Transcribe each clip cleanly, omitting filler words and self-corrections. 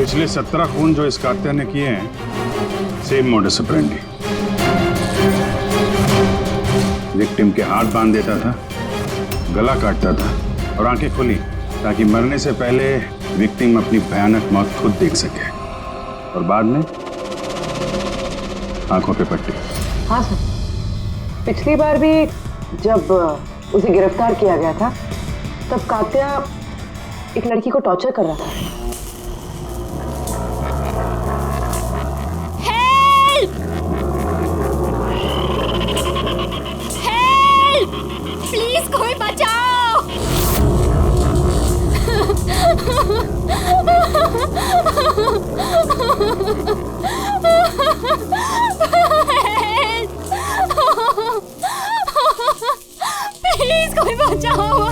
पिछले 17 खून जो इस कात्या ने किए हैं, सेम मोडस ऑपरेंडी। विक्टिम के हाथ बांध देता था, गला काटता था और आंखें खुली ताकि मरने से पहले विक्टिम अपनी भयानक मौत खुद देख सके, और बाद में आंखों पे पट्टी। हाँ सर, पिछली बार भी जब उसे गिरफ्तार किया गया था तब कात्या एक लड़की को टॉर्चर कर रहा था। हेल्प! हेल्प! प्लीज कोई बचाओ! प्लीज कोई बचाओ!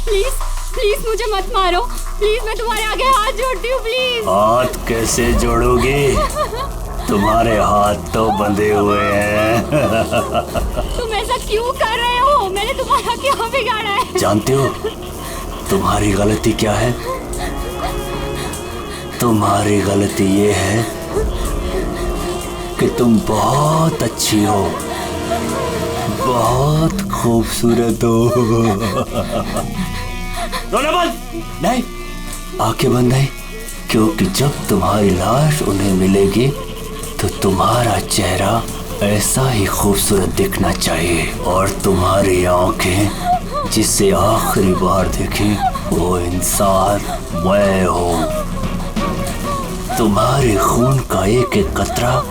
प्लीज प्लीज मुझे मत मारो, प्लीज मैं तुम्हारे आगे हाथ जोड़ती हूँ, प्लीज। हाथ कैसे जोड़ोगी? तुम्हारे हाथ तो बंधे हुए हैं। तुम ऐसा क्यों कर रहे हो? मैंने तुम्हारा क्या बिगाड़ा है? जानते हो तुम्हारी गलती क्या है? तुम्हारी गलती ये है कि तुम बहुत अच्छी हो, बहुत खूबसूरत हो। रोना बंद नहीं, आंखें बंद नहीं, क्योंकि जब तुम्हारी लाश उन्हें मिलेगी तो तुम्हारा चेहरा ऐसा ही खूबसूरत दिखना चाहिए, और तुम्हारी आंखें जिसे आखिरी बार देखी वो इंसान मैं हूँ। तुम्हारे खून का एक एक कतरा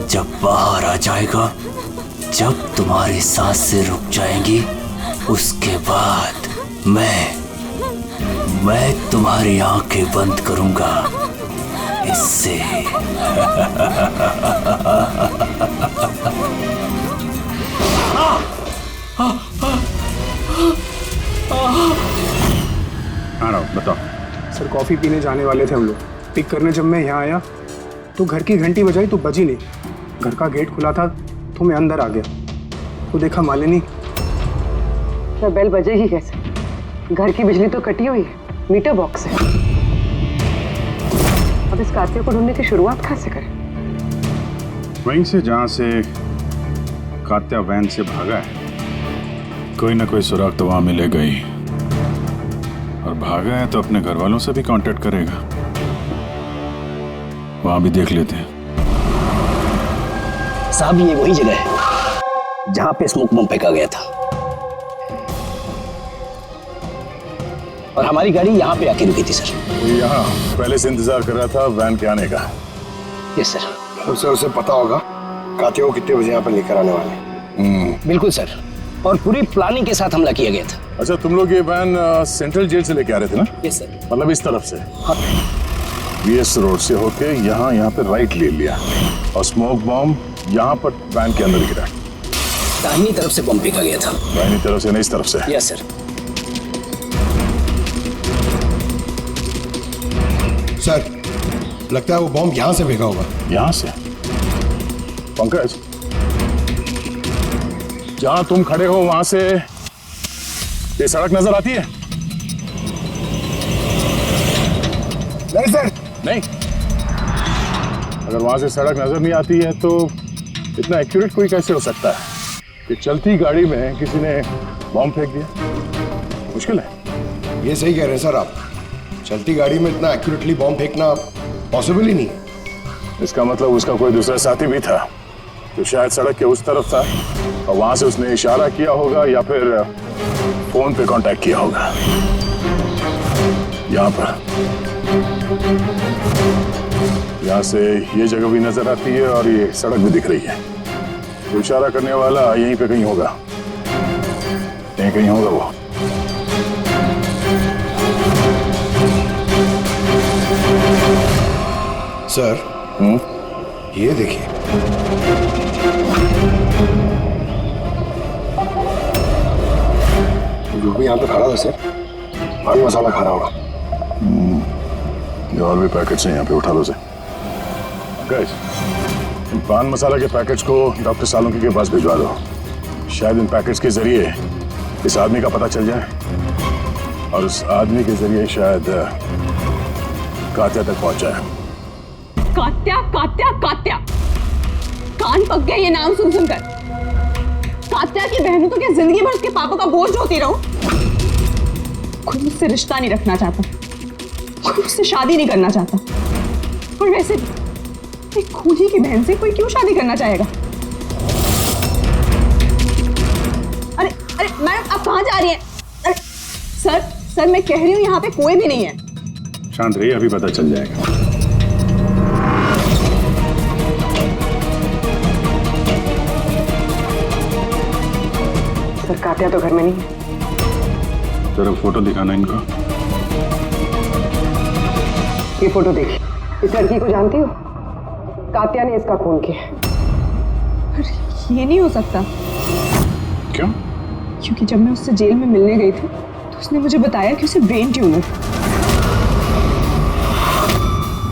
जब बाहर आ जाएगा, जब तुम्हारी सांसें रुक जाएंगी, उसके बाद मैं तुम्हारी आंखें बंद करूंगा। इससे आ रहा हूँ, बताओ। सर कॉफी पीने जाने वाले थे हम लोग। पिक करने जब मैं यहाँ आया तो घर की घंटी बजाई तो बजी नहीं। घर का गेट खुला था तो मैं अंदर आ गया तो देखा मालिनी। तो बेल बजेगी कैसे? घर की बिजली तो कटी हुई है, मीटर बॉक्स है। अब इस कात्या को ढूंढने की शुरुआत कहाँ से करें? वहीं से जहां से कात्या वैन से भागा है। कोई ना कोई सुराग तो वहां मिलेगा ही, और भागा है तो अपने घर वालों से भी कांटेक्ट करेगा। वहां भी देख लेते हैं। साहब ये वही जगह है जहां पे स्मोक बम फेंका गया था, और हमारी गाड़ी यहाँ पे आके रुकी थी सर। यहाँ पहले से इंतजार कर रहा था वैन के आने का। Yes sir. सर उसे पता होगा कात्या को कितने बजे यहाँ पर लेकर आने वाले। बिल्कुल सर, और पूरी प्लानिंग के साथ हमला किया गया था। अच्छा, तुम लोग ये वैन सेंट्रल जेल से लेके आ रहे थे ना? Yes sir. मतलब इस तरफ से? हाँ। बीएस रोड से होके यहाँ पे राइट ले लिया, और स्मोक बॉम्ब यहाँ पर वैन के अंदर गिरा। दाहिनी तरफ से बम फेंका गया था। दाहिनी तरफ से नहीं, इस तरफ से? Yes sir. सर लगता है वो बॉम्ब यहाँ से फेंका होगा। यहाँ से? पंकज, जहां तुम खड़े हो वहां से ये सड़क नजर आती है? नहीं सर। नहीं? अगर वहां से सड़क नजर नहीं आती है तो इतना एक्यूरेट कोई कैसे हो सकता है कि चलती गाड़ी में किसी ने बॉम्ब फेंक दिया? मुश्किल है। ये सही कह रहे हैं सर आप, चलती गाड़ी में इतना एक्यूरेटली बॉम्ब फेंकना पॉसिबल ही नहीं। इसका मतलब उसका कोई दूसरा साथी भी था जो शायद सड़क के उस तरफ था, और वहां से उसने इशारा किया होगा या फिर फोन पे कांटेक्ट किया होगा। यहाँ पर, यहाँ से ये जगह भी नजर आती है और ये सड़क भी दिख रही है। तो इशारा करने वाला यहीं पे कहीं होगा, यहीं कहीं होगा वो। सर ये देखिए, जो भी यहाँ पे खड़ा था सर, पान मसाला खा रहा होगा। ये और भी पैकेट्स हैं यहाँ पे, उठा लो से। गाइस, इन पान मसाला के पैकेट्स को डॉक्टर सालुंकी के पास भिजवा दो। शायद इन पैकेट्स के जरिए इस आदमी का पता चल जाए और उस आदमी के जरिए शायद कात्या तक पहुंचा है। कात्या कात्या कात्या, कान पक गया ये नाम सुन सुनकर। कात्या की बहन हूं तो क्या जिंदगी भर उसके पापा का बोझ होती रहूं? कोई मुझसे रिश्ता नहीं रखना चाहता, कोई मुझसे शादी नहीं करना चाहता। और वैसे एक खूनी की बहन से कोई क्यों शादी करना चाहेगा? अरे अरे मैडम, आप कहाँ जा रही हैं? अरे सर मैं कह रही हूँ यहाँ पे कोई भी नहीं है। शांत रहिए, अभी पता चल जाएगा। सर, कात्या तो घर में नहीं है। जरा फोटो दिखाना इनको। ये फोटो देखिए। इस लड़की को जानती हो? कात्या ने इसका खून किया। ये नहीं हो सकता। क्यों? क्योंकि जब मैं उससे जेल में मिलने गई थी तो उसने मुझे बताया कि उसे ब्रेन ट्यूमर है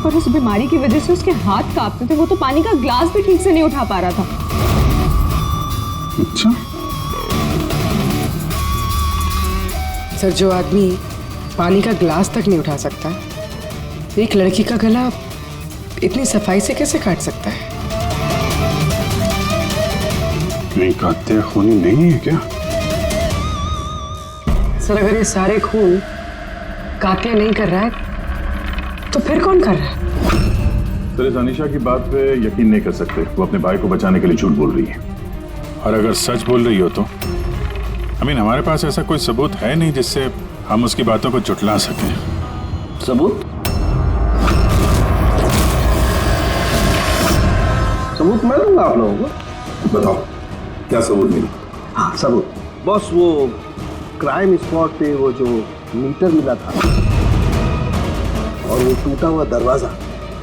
और उस बीमारी की वजह से उसके हाथ कांपते थे। वो तो पानी का ग्लास भी ठीक से नहीं उठा पा रहा था। अच्छा, सर, जो आदमी पानी का ग्लास तक नहीं उठा सकता, एक लड़की का गला इतनी सफाई से कैसे काट सकता है? नहीं, कात्या खूनी नहीं है क्या? सर, अगर ये सारे खून कात्या नहीं कर रहा है तो फिर कौन कर रहा है? सर, इस अनीशा की बात पे यकीन नहीं कर सकते। वो अपने भाई को बचाने के लिए झूठ बोल रही है। और अगर सच बोल रही हो तो हमारे पास ऐसा कोई सबूत है नहीं जिससे हम उसकी बातों को झुठला सकें। सबूत? सबूत मैं दूंगा आप लोगों को। बताओ क्या सबूत मिला? हाँ सबूत बॉस, वो क्राइम स्पॉट पे वो जो मीटर मिला था और वो टूटा हुआ दरवाजा,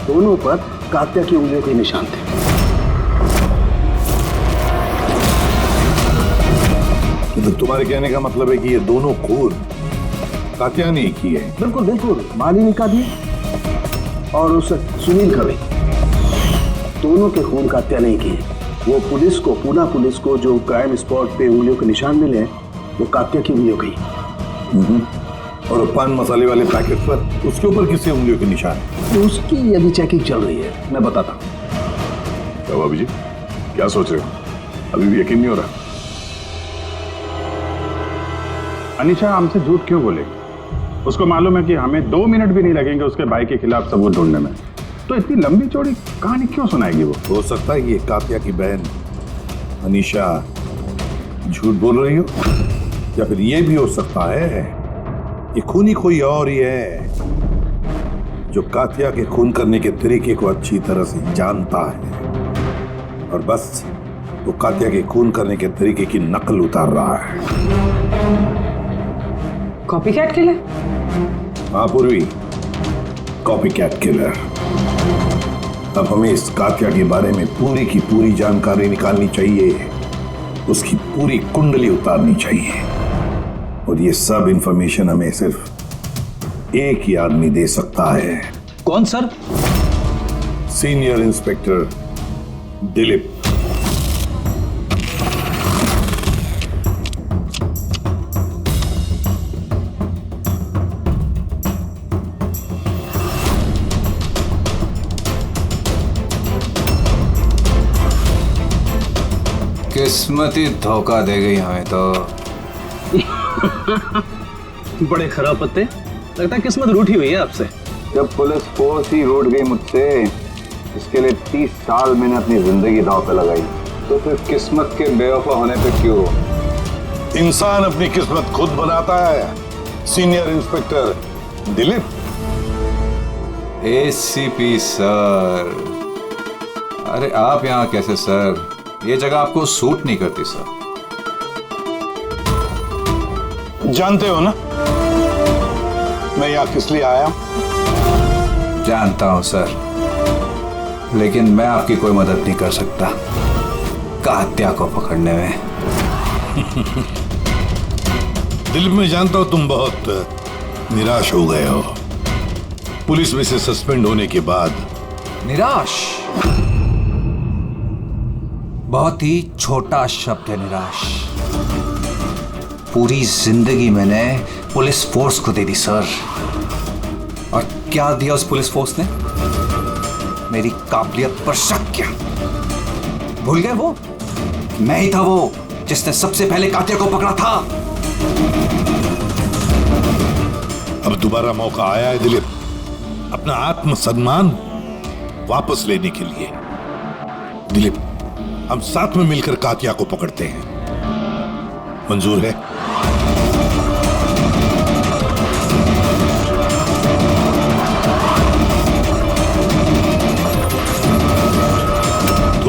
दोनों पर कात्या की उंगलियों के निशान थे। तो तुम्हारे कहने का मतलब है कि ये दोनों खून कात्या ने की है? बिल्कुल बिल्कुल, मालिनी का भी और उस सुनील का भी, दोनों के खून कात्या नहीं किए। वो पुलिस को, पूना पुलिस को जो क्राइम स्पॉट पे उंगलियों के निशान मिले हैं वो कात्या की उंगलियों के ही। और पान मसाले वाले पैकेट पर उसके ऊपर किसके उंगलियों के निशान? तो उसकी अभी चेकिंग चल रही है, मैं बताता हूँ। क्या भाभी जी, क्या सोच रहे हो? अभी भी यकीन नहीं हो रहा? अनीशा हमसे झूठ क्यों बोलेगी? उसको मालूम है कि हमें 2 मिनट भी नहीं लगेंगे उसके भाई के खिलाफ सबूत ढूंढने में, तो इतनी लंबी चौड़ी कहानी क्यों सुनाएगी वो? हो सकता है ये कात्या की बहन अनीशा झूठ बोल रही हो, या फिर ये भी हो सकता है ये खूनी कोई और ही है जो कात्या के खून करने के तरीके को अच्छी तरह से जानता है और बस वो कात्या के खून करने के तरीके की नकल उतार रहा है। Copycat killer? हाँ पूर्वी, कॉपीकैट किलर। अब हमें इस कात्या के बारे में पूरी की पूरी जानकारी निकालनी चाहिए, उसकी पूरी कुंडली उतारनी चाहिए और ये सब इंफॉर्मेशन हमें सिर्फ एक ही आदमी दे सकता है। कौन सर? Senior inspector Dilip. किस्मत ही धोखा दे गई हमें तो। बड़े खराब पत्ते, लगता है किस्मत रूठी हुई है आपसे। जब पुलिस फोर्स ही रूठ गई मुझसे, इसके लिए 30 साल मैंने अपनी जिंदगी दांव पे लगाई, तो फिर किस्मत के बेवफा होने पे क्यों? इंसान अपनी किस्मत खुद बनाता है, senior inspector Dilip. ACP sir, अरे आप यहाँ कैसे सर? ये जगह आपको सूट नहीं करती सर। जानते हो ना मैं यहाँ किस लिए आया? जानता हूं सर, लेकिन मैं आपकी कोई मदद नहीं कर सकता कात्या को पकड़ने में। दिल में जानता हूं तुम बहुत निराश हो गए हो, पुलिस में से सस्पेंड होने के बाद निराश बहुत ही छोटा शब्द है, निराश। पूरी जिंदगी मैंने पुलिस फोर्स को दे दी सर, और क्या दिया उस पुलिस फोर्स ने? मेरी काबिलियत पर शक किया। भूल गए वो? मैं ही था वो जिसने सबसे पहले कातिल को पकड़ा था। अब दोबारा मौका आया है दिलीप, अपना आत्मसम्मान वापस लेने के लिए। दिलीप, हम साथ में मिलकर कातिया को पकड़ते हैं, मंजूर है?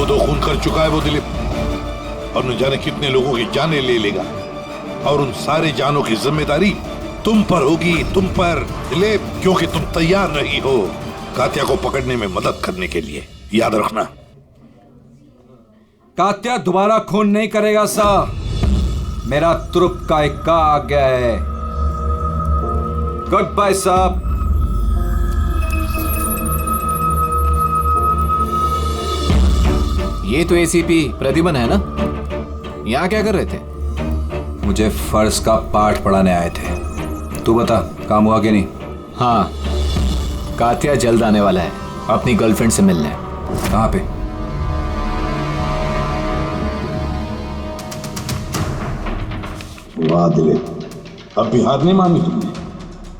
दो खून कर चुका है वो दिलीप, और न जाने कितने लोगों की जानें ले लेगा, और उन सारे जानों की जिम्मेदारी तुम पर होगी, तुम पर दिलीप, क्योंकि तुम तैयार नहीं हो कातिया को पकड़ने में मदद करने के लिए। याद रखना। कात्या दोबारा खून नहीं करेगा सर, मेरा तुरुप का एक का आ गया है। गुड बाय साहब। ये तो एसीपी प्रद्युमन है ना? यहाँ क्या कर रहे थे? मुझे फर्ज का पाठ पढ़ाने आए थे। तू बता, काम हुआ कि नहीं? हाँ, कातिया जल्द आने वाला है अपनी गर्लफ्रेंड से मिलने। कहाँ पे? वाह दिलीप, अब भी हार नहीं मानी तुमने,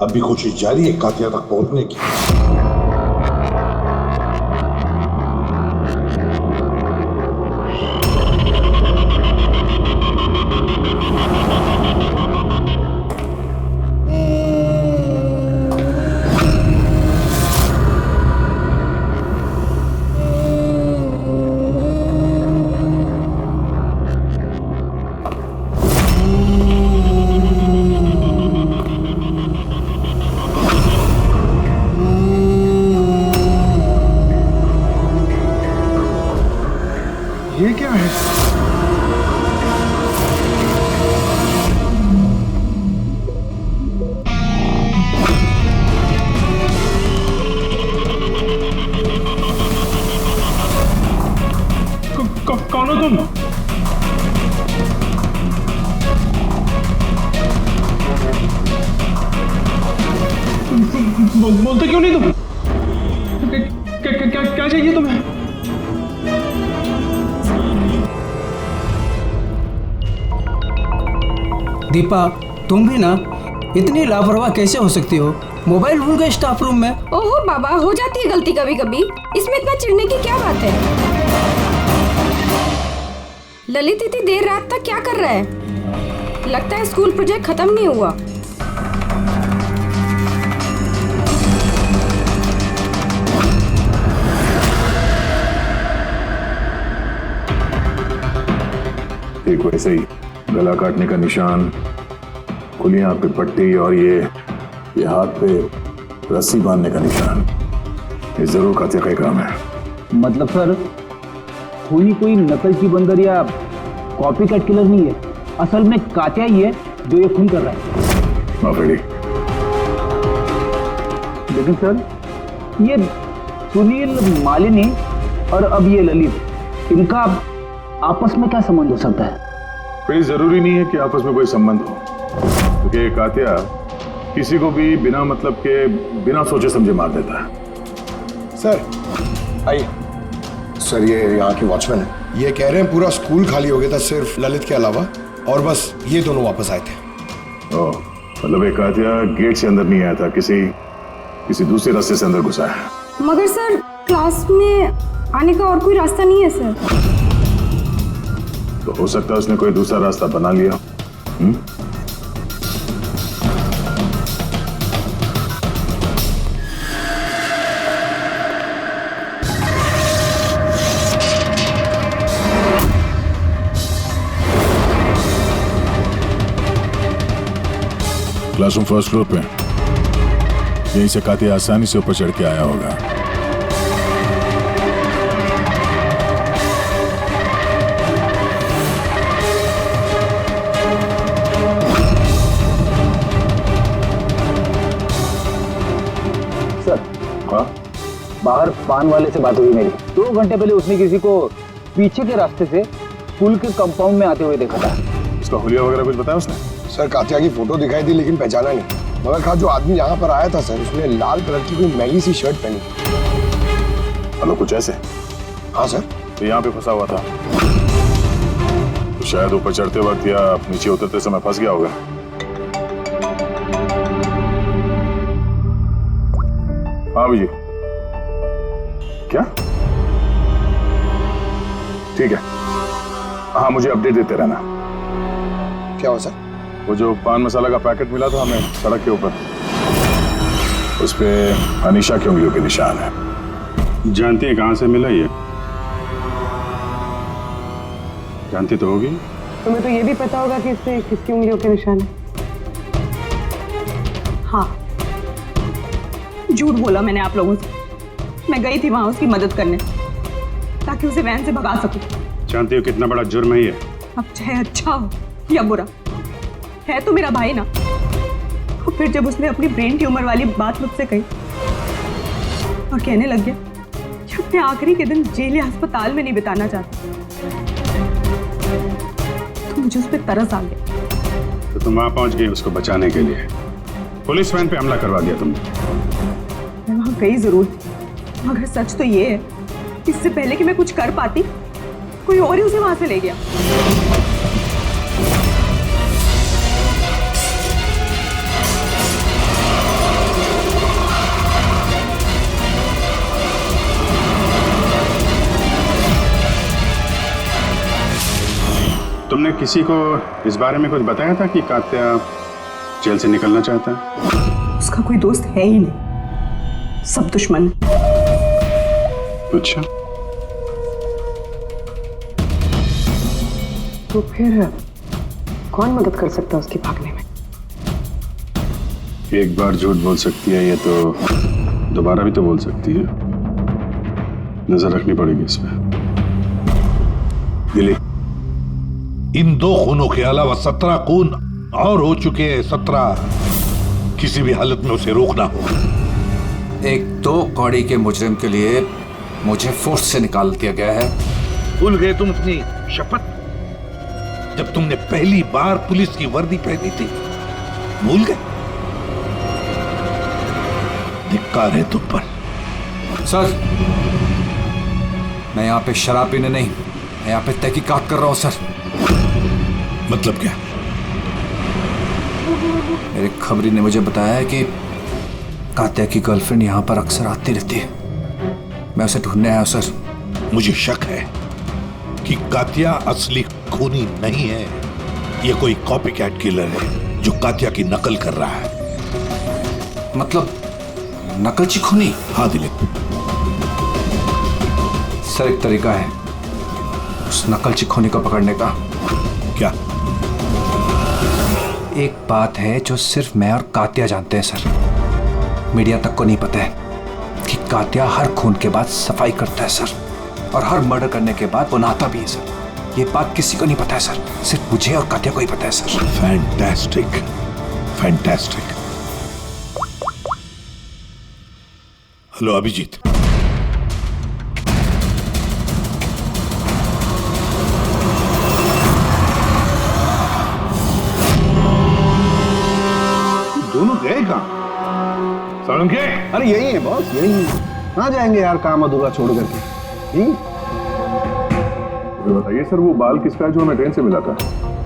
अब भी कोशिश जारी है कातिया तक पहुंचने की। ये क्या है? कौन हो तुम? बोलते क्यों नहीं तुम? क्या चाहिए तुम्हें? दीपा, तुम भी ना इतनी लापरवाह कैसे हो सकती हो? मोबाइल भूल गए स्टाफ रूम में। ओहो बाबा, हो जाती है गलती कभी कभी, इसमें इतना चिढ़ने की क्या बात है? ललित इतनी देर रात तक क्या कर रहा है? लगता है स्कूल प्रोजेक्ट खत्म नहीं हुआ। एक वैसे ही गला काटने का निशान, खुली आंख पे पट्टी, और ये हाथ पे रस्सी बांधने का निशान, ये जरूर कातिया का काम है। मतलब सर, खूनी कोई नकल की बंदर या कॉपी कट किलर नहीं है, असल में कातिया ही है जो ये खून कर रहा है। माफेड़ी। लेकिन सर, ये सुनील, मालिनी और अब ये ललित, इनका आपस में क्या संबंध हो सकता है? कोई जरूरी नहीं है कि आपस में कोई संबंध हो, क्योंकि कातिया किसी को भी बिना मतलब के, बिना सोचे समझे मार देता है। सर आइए। सर, ये यहाँ के वॉचमैन है, ये कह रहे हैं पूरा स्कूल खाली हो गया था सिर्फ ललित के अलावा, और बस ये दोनों वापस आए थे। ओह, मतलब एक कातिया गेट से अंदर नहीं आया था, किसी दूसरे रास्ते से अंदर घुसा है। मगर सर, क्लास में आने का और कोई रास्ता नहीं है सर। तो हो सकता है उसने कोई दूसरा रास्ता बना लिया। क्लासरूम फर्स्ट फ्लोर पे, यहीं से कातिया आसानी से ऊपर चढ़ के आया होगा। सर, बाहर पान वाले से बात हुई मेरी। 2 घंटे पहले उसने किसी को पीछे के रास्ते से पुल के कंपाउंड में आते हुए देखा था। उसका हुलिया वगैरह कुछ बताया उसने? सर कात्या की फोटो दिखाई थी लेकिन पहचाना नहीं। मगर कहा जो आदमी यहाँ पर आया था सर, उसने लाल कलर की कोई मैली सी शर्ट पहनी। हेलो, कुछ ऐसे? हाँ सर। तो यहाँ पे फंसा हुआ था तो शायद ऊपर चढ़ते वक्त या नीचे उतरते समय फंस गया होगा। हाँ जी, क्या? ठीक है, हाँ मुझे अपडेट देते रहना। क्या हुआ सर? वो जो पान मसाला का पैकेट मिला था हमें सड़क के ऊपर, उस पे अनीशा की उंगलियों के निशान है। जानती है कहाँ से मिला ये? जानती तो होगी। तुम्हें तो ये भी पता होगा कि इससे किसकी उंगलियों के निशान है। हाँ, झूठ बोला मैंने आप लोगों से। मैं गई थी वहां उसकी मदद करने ताकि उसे वैन से भगा सकूं। जानती हो कितना बड़ा जुर्म है ये? अब चाहे अच्छा हो या बुरा, है तो मेरा भाई ना। और फिर जब उसने अपनी ब्रेन ट्यूमर वाली बात मुझसे कही और कहने लग गया कि अपने आखिरी के दिन जेल या अस्पताल में नहीं बिताना चाहता, तो मुझे उस पर तरस आ गया। तो तुम वहां पहुंच गई उसको बचाने के लिए, पुलिस वैन पे हमला करवा दिया तुमने। मैं वहां गई जरूर थी, मगर सच तो ये है इससे पहले कि मैं कुछ कर पाती, कोई और ही उसे वहां से ले गया। तुमने किसी को इस बारे में कुछ बताया था कि कात्या जेल से निकलना चाहता है? उसका कोई दोस्त है ही नहीं, सब दुश्मन। अच्छा, तो फिर कौन मदद कर सकता है उसके भागने में? एक बार झूठ बोल सकती है ये तो दोबारा भी तो बोल सकती है। नजर रखनी पड़ेगी इस पे। दिलीप, इन 2 खूनों के अलावा 17 खून और हो चुके हैं। 17 किसी भी हालत में उसे रोकना होगा। 1-2 कौड़ी के मुजरिम के लिए मुझे फोर्स से निकाल दिया गया है। भूल गए तुम अपनी शपथ जब तुमने पहली बार पुलिस की वर्दी पहनी थी? भूल गए? धिक्कार है तुम पर। सर, मैं यहाँ पे शराब पीने नहीं, मैं यहाँ पे तहकीकात कर रहा हूँ सर। मतलब क्या? मेरे खबरी ने मुझे बताया है कि कात्या की गर्लफ्रेंड यहाँ पर अक्सर आती रहती है। मैं उसे ढूंढने आया हूं सर। मुझे शक है कि कात्या असली खूनी नहीं है। ये कोई कॉपीकैट किलर है जो कात्या की नकल कर रहा है। मतलब नकलची खूनी? हाँ दिलीप, सर एक तरीका है उस नकलची खूनी को पकड़ने का। क्या? एक बात है जो सिर्फ मैं और कात्या जानते हैं सर, मीडिया तक को नहीं पता है कि कात्या हर खून के बाद सफाई करता है सर, और हर मर्डर करने के बाद वो नहाता भी है सर। ये बात किसी को नहीं पता है सर, सिर्फ मुझे और कात्या को ही पता है sir. Fantastic, fantastic. Hello Abhijit, दोनों गए कहाँ? सालुंके? अरे यही है बॉस, यही है। कहाँ जाएंगे यार काम अधूरा छोड़ करके? बताइए सर, वो बाल किसका है जो हमें ट्रेन से मिला था?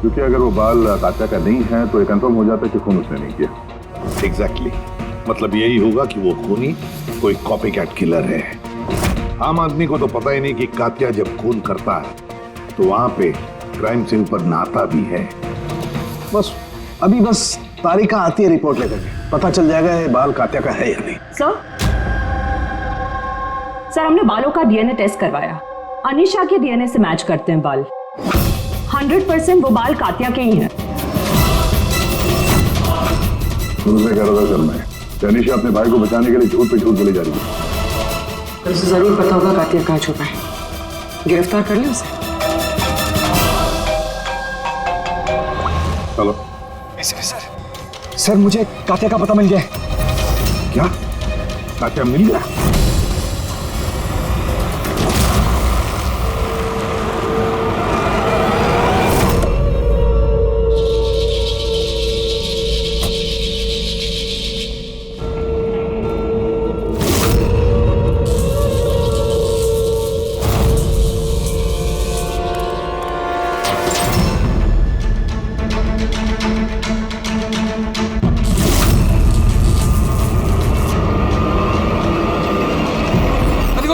क्योंकि अगर वो बाल कात्या का नहीं है तो ये कंफर्म हो जाता है कि खून उसने नहीं किया। एग्जैक्टली, मतलब यही होगा कि वो खूनी कोई कॉपीकैट किलर है। आम आदमी को तो पता ही नहीं कि कात्या जब खून करता है तो वहां पे क्राइम सीन पर नहाता भी है। बस अभी बस तारिका आती है रिपोर्ट लेकर के, पता चल जाएगा ये बाल कात्या का है या नहीं। सर हमने बालों का डीएनए टेस्ट करवाया, अनीशा के डीएनए से मैच करते हैं बाल। 100% वो बाल कात्या के ही हैं। तुमसे कह रहा था सर मैं, अनीशा अपने भाई को बचाने के लिए झूठ पे झूठ बोली जा रही है। पर उसे जरूर पता होगा कात्या कहाँ छुपा है, गिरफ्तार कर ले उसे। चलो। सर मुझे कात्या का पता मिल गया है। क्या? कात्या मिल गया?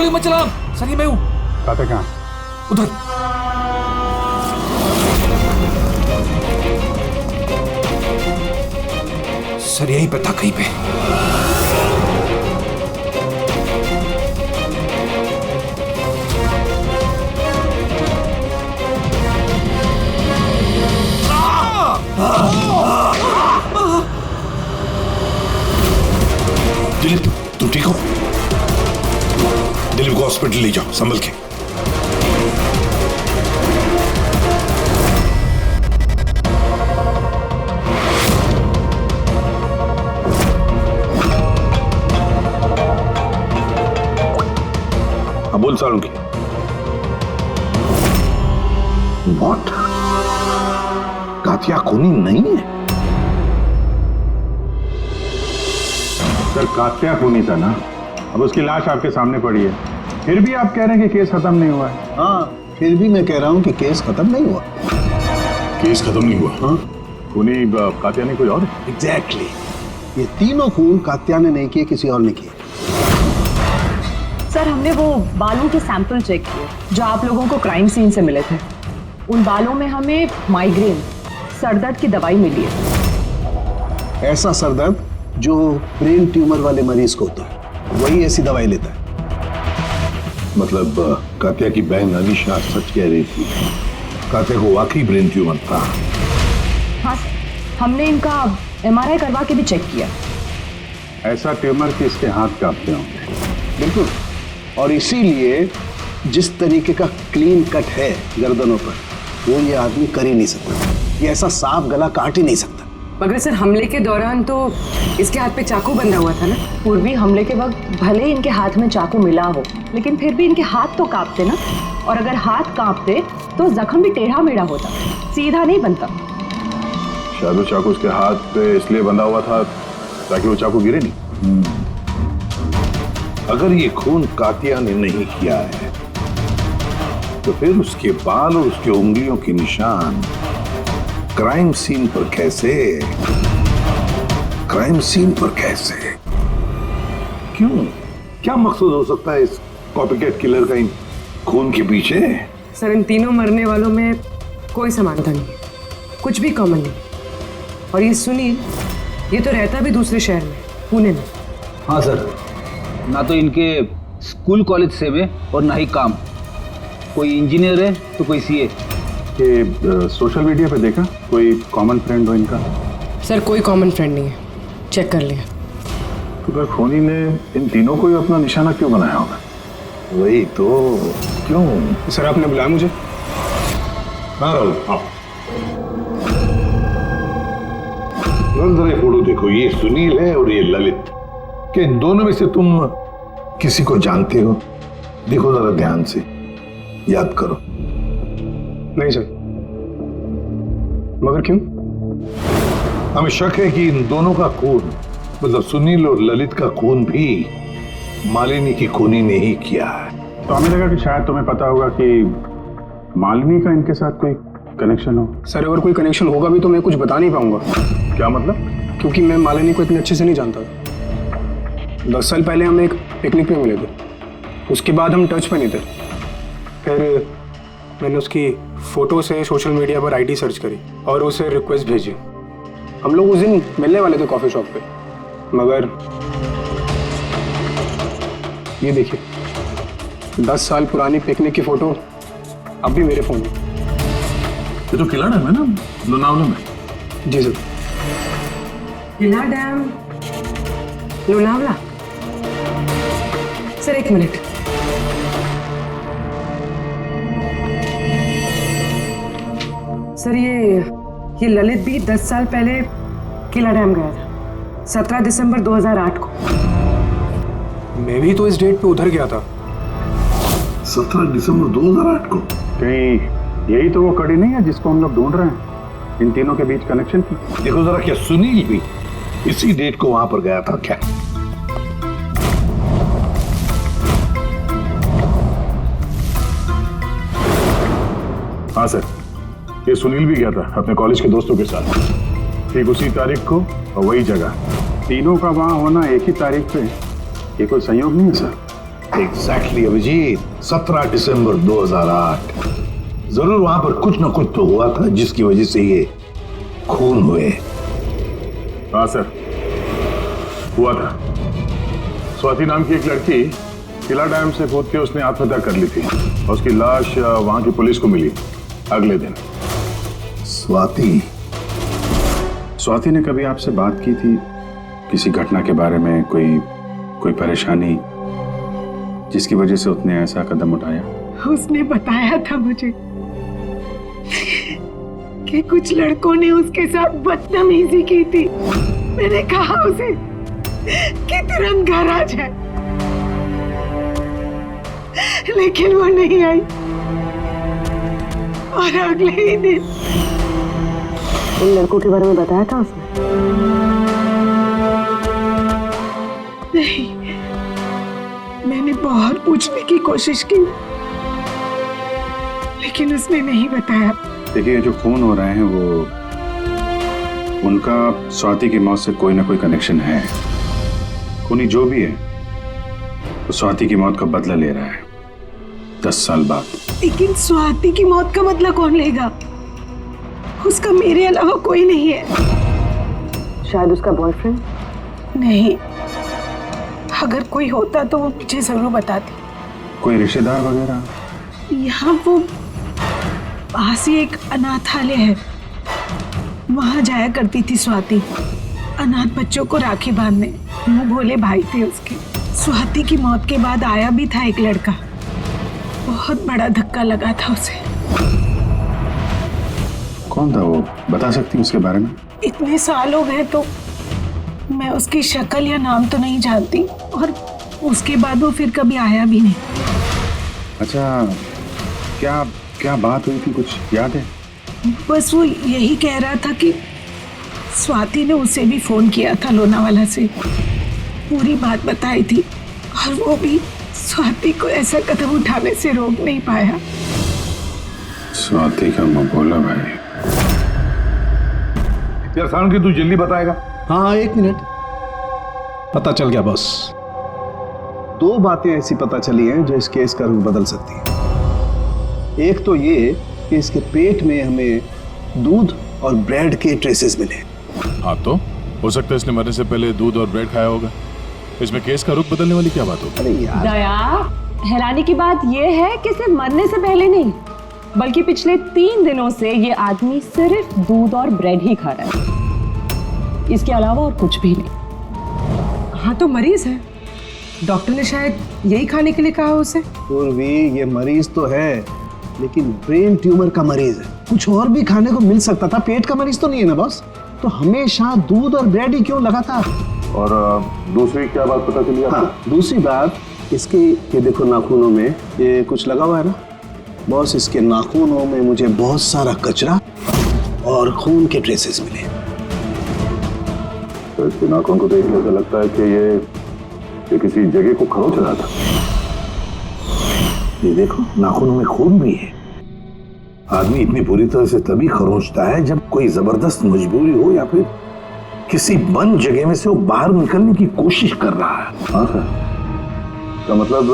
गोली मत चला। सर ये मैं हूँ। कात्या कहाँ? उधर। सर यहीं पे था कहीं पे। दिलीप तुम ठीक हो? दिलीप को हॉस्पिटल ले जाओ संभल के। हाँ बोल सालुंकी। व्हाट? कात्या खूनी नहीं है? सर कात्या खूनी था ना, अब उसकी लाश आपके सामने पड़ी है, फिर भी आप कह रहे हैं कि केस खत्म नहीं हुआ है। हाँ, फिर भी मैं कह रहा हूँ कि केस खत्म नहीं हुआ। केस खत्म नहीं हुआ? हाँ, खूनी कात्या ने कोई और? एग्जैक्टली। ये तीनों खून कात्या ने नहीं किए, किसी और ने किए। सर हमने वो बालों के सैंपल चेक किए जो आप लोगों को क्राइम सीन से मिले थे। उन बालों में हमें माइग्रेन, सरदर्द की दवाई मिली है। ऐसा सरदर्द जो ब्रेन ट्यूमर वाले मरीज को होता है, वही ऐसी दवाई लेता है। मतलब कात्या की बहन अनीशा सच कह रही थी, कात्या को वाकई ब्रेन ट्यूमर था। हाँ, हमने इनका MRI करवा के भी चेक किया। ऐसा ट्यूमर कि इसके हाथ कांपते होंगे। बिल्कुल, और इसीलिए जिस तरीके का क्लीन कट है गर्दनों पर, वो ये आदमी कर ही नहीं सकता। ये ऐसा साफ गला काट ही नहीं सकता। मगर सर हमले के दौरान तो इसके हाथ पे चाकू बंधा हुआ था ना। पूर्वी हमले के वक्त भले इनके हाथ में चाकू मिला हो, लेकिन फिर भी इनके हाथ तो कांपते ना, और अगर हाथ कांपते तो जख्म भी टेढ़ा मेढ़ा होता, सीधा नहीं बनता। शायद वो चाकू उसके हाथ पे इसलिए बंधा हुआ था ताकि वो चाकू गिरे नहीं। अगर ये खून कात्या ने नहीं किया है तो फिर उसके बाल और उसके उंगलियों के निशान क्राइम सीन पर कैसे? क्राइम सीन पर कैसे? क्यों? क्या मकसद हो सकता है इस कॉपीकैट किलर का इन खून के पीछे? सर इन तीनों मरने वालों में कोई समानता नहीं, कुछ भी कॉमन नहीं। और ये सुनील, ये तो रहता भी दूसरे शहर में, पुणे में। हाँ सर, ना तो इनके स्कूल कॉलेज से में और ना ही काम। कोई इंजीनियर है तो कोई CA। ये सोशल मीडिया पे देखा कोई कॉमन फ्रेंड हो इनका? सर कोई कॉमन फ्रेंड नहीं है, चेक कर लिया। तो फिर खूनी ने इन तीनों को ही अपना निशाना क्यों बनाया होगा? वही तो, क्यों? सर आपने बुलाया मुझे? हाँ राहुल, आओ। जरा ये फोटो देखो, ये सुनील है और ये ललित। क्या इन दोनों में से तुम किसी को जानते हो? देखो जरा ध्यान से, याद करो। नहीं सर। मगर क्यों? हमें शक है कि इन दोनों का खून, मतलब सुनील और ललित का खून भी मालिनी की खूनी ने ही किया है। तो हमें लगा कि शायद तुम्हें पता होगा कि मालिनी का इनके साथ कोई कनेक्शन हो। सर अगर कोई कनेक्शन होगा भी तो मैं कुछ बता नहीं पाऊंगा। क्या मतलब? क्योंकि मैं मालिनी को इतने अच्छे से नहीं जानता। 10 साल पहले हम एक पिकनिक पे मिले थे, उसके बाद हम टच पे नहीं थे। फिर मैंने उसकी फोटो से सोशल मीडिया पर ID सर्च करी और उसे रिक्वेस्ट भेजी। हम लोग उस दिन मिलने वाले थे कॉफी शॉप पे, मगर ये देखिए 10 साल पुरानी पिकनिक की फोटो अब भी मेरे फोन में। ये तो किला डैम है ना, लोनावला में? जी सर। किला डैम, लोनावला? सर एक मिनट। सर ये ललित भी 10 साल पहले किला डैम गया था, 17 दिसंबर 2008 को। मैं भी तो इस डेट पे उधर गया था। 17 दिसंबर 2008 को? कहीं यही तो वो कड़ी नहीं है जिसको हम लोग ढूंढ रहे हैं, इन तीनों के बीच कनेक्शन की? देखो जरा, क्या सुनील भी इसी डेट को वहां पर गया था क्या? हाँ सर, ये सुनील भी गया था अपने कॉलेज के दोस्तों के साथ, ठीक उसी तारीख को और वही जगह। तीनों का वहां होना एक ही तारीख पे, ये कोई संयोग नहीं है सर? एग्जैक्टली अभिजीत, 17 दिसंबर 2008। जरूर वहां पर कुछ न कुछ तो हुआ था जिसकी वजह से ये खून हुए। हाँ सर, हुआ था। स्वाति नाम की एक लड़की किला डैम से कूद के उसने आत्महत्या कर ली थी और उसकी लाश वहां की पुलिस को मिली अगले दिन। स्वाति ने कभी आपसे बात की थी किसी घटना के बारे में, कोई परेशानी जिसकी वजह से उसने ऐसा कदम उठाया? उसने बताया था मुझे कि कुछ लड़कों ने उसके साथ बदतमीजी की थी। मैंने कहा उसे कि तुरंत घर आ जाए, लेकिन वो नहीं आई और अगले ही दिन उन लड़कों के बारे में बताया था उसने? नहीं, मैंने बहुत पूछने की कोशिश की लेकिन उसने नहीं बताया। देखिए, जो खून हो रहे हैं वो उनका स्वाति की मौत से कोई ना कोई कनेक्शन है। खूनी जो भी है वो स्वाति की मौत का बदला ले रहा है 10 साल बाद। लेकिन स्वाति की मौत का बदला कौन लेगा? उसका मेरे अलावा कोई नहीं है। शायद उसका बॉयफ्रेंड? नहीं, अगर कोई होता तो वो मुझे जरूर बताती। कोई रिश्तेदार वगैरह? यहाँ वो पास ही एक अनाथालय है, वहां जाया करती थी स्वाति अनाथ बच्चों को राखी बांधने। मुंह भोले भाई थे उसके। स्वाति की मौत के बाद आया भी था एक लड़का, बहुत बड़ा धक्का लगा था उसे। कौन था वो, बता सकती उसके बारे में? इतने साल हो गए तो मैं उसकी शक्ल या नाम तो नहीं जानती, और उसके बाद वो फिर कभी आया भी नहीं। अच्छा, क्या बात हुई थी, कुछ याद है? बस वो यही कह रहा था कि स्वाति ने उसे भी फोन किया था लोनावाला से, पूरी बात बताई थी, और वो भी स्वाति को ऐसा कदम उठाने से रोक नहीं पाया। स्वाति का मबोला भाई। यार सावन की तू जल्दी बताएगा? हाँ, 1 मिनट। पता चल गया बॉस। 2 बातें ऐसी पता चली हैं जो इस केस का रुख बदल सकती हैं। एक तो ये कि इसके पेट में हमें दूध और ब्रेड के ट्रेसेस मिले। हाँ, तो हो सकता है इसने मरने से पहले दूध और ब्रेड खाया होगा। इसमें केस का रुख बदलने वाली क्या बात होगी? अरे यार, दया, हैरानी की बात यह है कि सिर्फ मरने से पहले नहीं, बल्कि पिछले 3 दिनों से ये आदमी सिर्फ दूध और ब्रेड ही खा रहा है, इसके अलावा और कुछ भी नहीं। हाँ, तो मरीज है, डॉक्टर ने शायद यही खाने के लिए कहा उसे। पूर्वी, ये मरीज तो है, लेकिन ब्रेन ट्यूमर का मरीज है। कुछ और भी खाने को मिल सकता था, पेट का मरीज तो नहीं है ना बॉस। तो हमेशा दूध और ब्रेड ही क्यों लगातार? और दूसरी क्या बात पता चली आपको? हाँ, दूसरी बात इसके, ये देखो नाखूनों में ये कुछ लगा हुआ है ना बॉस। इसके नाखूनों में मुझे बहुत सारा कचरा और खून के ट्रेसेस मिले। तो इसके नाखून को देख के ऐसा लगता है कि ये किसी जगह को खरोच रहा था। ये देखो, नाखूनों में खून भी है। आदमी इतनी बुरी तरह से तभी खरोंचता है जब कोई जबरदस्त मजबूरी हो या फिर किसी बंद जगह में से वो बाहर निकलने की कोशिश कर रहा है। हाँ सर, तो मतलब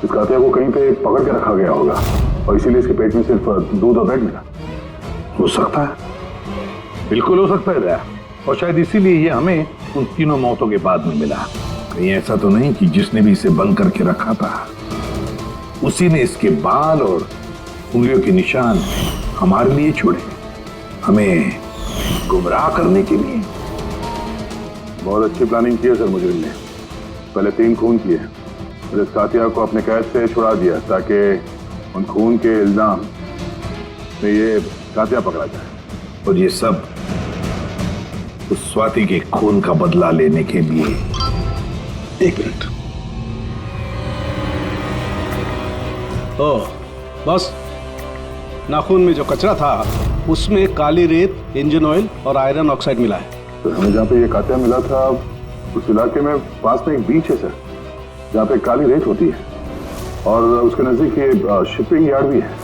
इस कातिया को कहीं पे पकड़ के रखा गया होगा और इसीलिए इसके पेट में सिर्फ दूध और ब्रेड मिला। हो सकता है, बिल्कुल हो सकता है दया। और शायद इसीलिए ये हमें उन तीनों मौतों के बाद में मिला। कहीं ऐसा तो नहीं कि जिसने भी इसे बंद करके रखा था उसी ने इसके बाल और उंगलियों के निशान हमारे लिए छोड़े, हमें गुमराह करने के लिए। बहुत अच्छी प्लानिंग की है सर मुजरिम ने। पहले 3 खून किए, फिर इस कातिया को अपने कैद से छुड़ा दिया ताकि उन खून के इल्जाम में ये कातिया पकड़ा जाए। और ये सब उस स्वाति के खून का बदला लेने के लिए। 1 मिनट। ओह बस, नाखून में जो कचरा था उसमें काली रेत, इंजन ऑयल और आयरन ऑक्साइड मिला है। तो हमें जहाँ पे ये कातिया मिला था उस इलाके में पास में एक बीच है सर, जहाँ पे काली रेत होती है, और उसके नजदीक ये शिपिंग यार्ड भी है।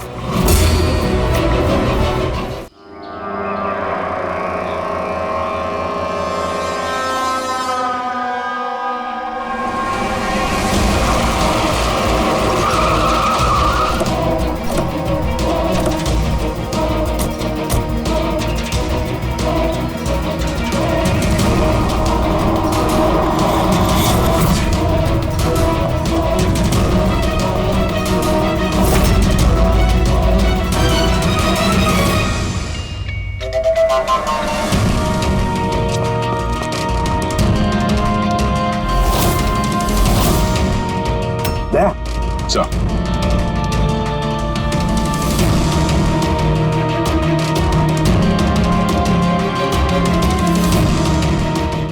चल।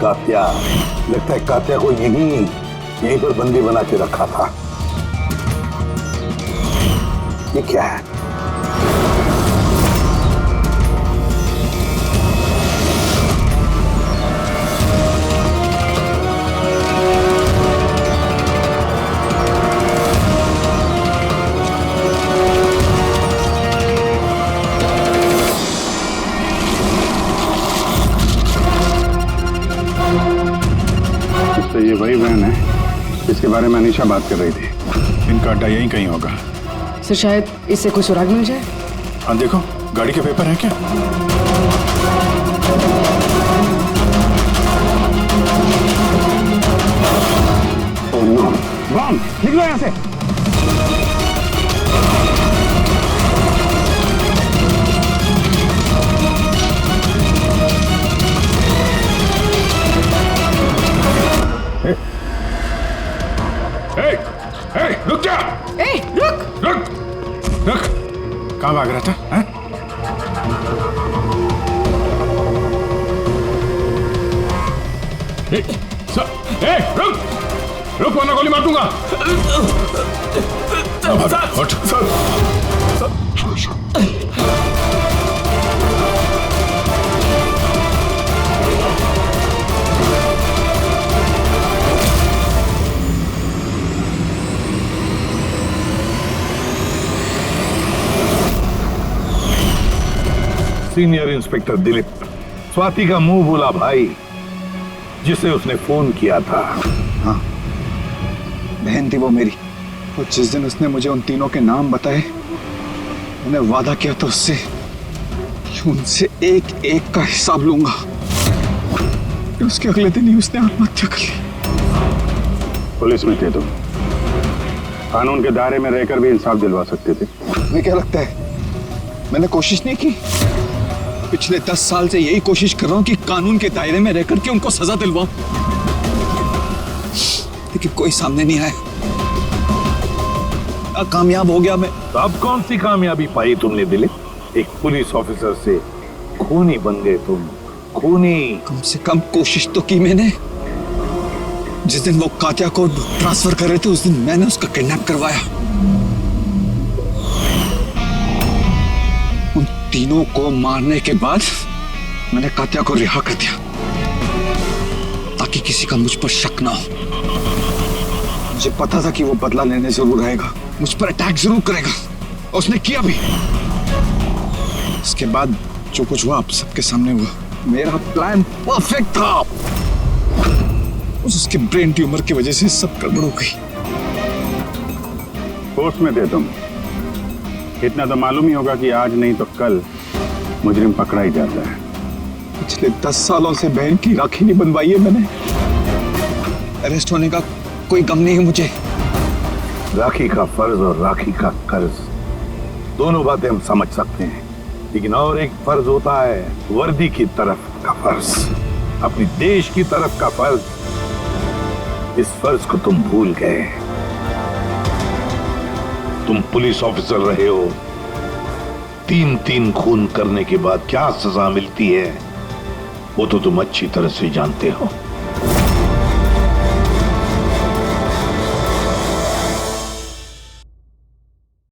कात्या, लगता है कात्या को यहीं पर बंदी बना के रखा था। ये क्या है? तो ये वही वैन है जिसके बारे में अनीशा बात कर रही थी। इनका अड्डा यहीं कहीं होगा। सर शायद इससे कोई सुराग मिल जाए। हाँ देखो, गाड़ी के पेपर हैं क्या? बम, निकलो यहाँ से। रुक जा। रुक। कहाँ भाग रहा था? हैं? रुक वरना गोली मार दूंगा। हट। सीनियर इंस्पेक्टर दिलीप, स्वाति का मुंह बोला भाई जिसे उसने फोन किया था। हाँ, बहन थी वो मेरी। और जिस दिन उसने मुझे उन तीनों के नाम बताए, मैंने वादा किया था उससे कि उनसे एक एक का हिसाब लूंगा। फिर उसके अगले दिन ही उसने आत्महत्या कर ली। पुलिस में थे तुम, कानून के दायरे में रहकर भी इंसाफ दिलवा सकते थे। तुम्हें क्या लगता है मैंने कोशिश नहीं की? पिछले 10 साल से यही कोशिश कर रहा हूं कि कानून के दायरे में रहकर के उनको सजा दिलवाऊं, लेकिन कोई सामने नहीं आया। कामयाब हो गया मैं। अब कौन सी कामयाबी पाई तुमने दिलीप? एक पुलिस ऑफिसर से खूनी बन गए तुम, खूनी। कम से कम कोशिश तो की मैंने। जिस दिन वो कात्या को ट्रांसफर कर रहे थे, उस दिन मैंने उसका किडनैप करवाया। उन तीनों को मारने के बाद मैंने कात्या को रिहा कर दिया ताकि किसी का मुझ पर शक ना हो। मुझे पता था कि वो बदला लेने जरूर आएगा, मुझ पर अटैक जरूर करेगा। उसने किया भी। इसके बाद जो कुछ हुआ आप सबके सामने हुआ। मेरा प्लान परफेक्ट था। उसके ब्रेन ट्यूमर की वजह से सब गड़बड़ हो गई। फोर्स में थे तुम, इतना तो मालूम ही होगा कि आज नहीं तो कल मुजरिम पकड़ा ही जाता है। पिछले 10 सालों से बहन की राखी नहीं बनवाई है मैंने। अरेस्ट होने का कोई गम नहीं है मुझे। राखी का फर्ज और राखी का कर्ज, दोनों बातें हम समझ सकते हैं, लेकिन और एक फर्ज होता है वर्दी की तरफ का फर्ज, अपनी देश की तरफ का फर्ज। इस फर्ज को तुम भूल गए। तुम पुलिस ऑफिसर रहे हो, 3 खून करने के बाद क्या सजा मिलती है वो तो तुम अच्छी तरह से जानते हो।